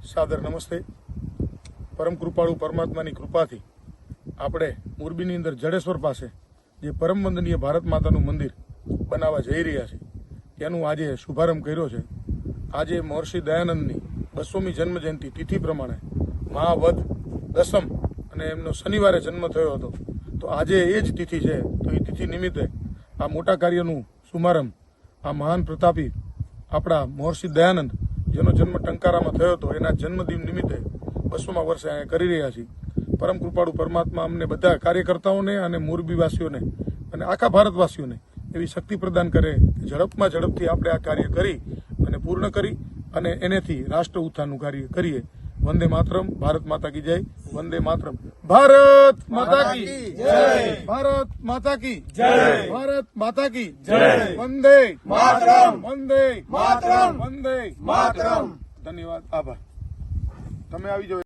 સાદર નમસ્તે. પરમ કૃપાળુ પરમાત્માની કૃપાથી આપણે મોરબીની અંદર જડેશ્વર પાસે જે પરમ વંદનીય ભારત માતાનું મંદિર બનાવવા જઈ રહ્યા છીએ તેનું આજે શુભારંભ કર્યો છે. આજે મહર્ષિ દયાનંદની 200મી જન્મજયંતિ તિથિ પ્રમાણે મહાવદ દસમ અને એમનો શનિવારે જન્મ થયો હતો. તો આજે એ જ તિથિ છે. તો એ તિથિ નિમિત્તે આ મોટા કાર્યનું શુભારંભ આ મહાન પ્રતાપી આપણા મહર્ષિ દયાનંદ જેનો જન્મ ટંકારામાં થયો હતો એના જન્મદિન નિમિત્તે 200મા વર્ષે અહીંયા કરી રહ્યા છીએ. પરમ કૃપાળુ પરમાત્મા અમને બધા કાર્યકર્તાઓને અને મોરબીવાસીઓને અને આખા ભારતવાસીઓને એવી શક્તિ પ્રદાન કરે કે ઝડપમાં ઝડપથી આપણે આ કાર્ય કરી અને પૂર્ણ કરી અને એનેથી રાષ્ટ્ર ઉત્થાનનું કાર્ય કરીએ. વંદે માતરમ. ભારત માતા કી જય. વંદે માતરમ. ભારત માતા કી જય. ભારત માતા કી જય. ભારત માતા કી જય. વંદે માતરમ. વંદે માતરમ. વંદે માતરમ. ધન્યવાદ. આભાર. તમે આવી જાઓ.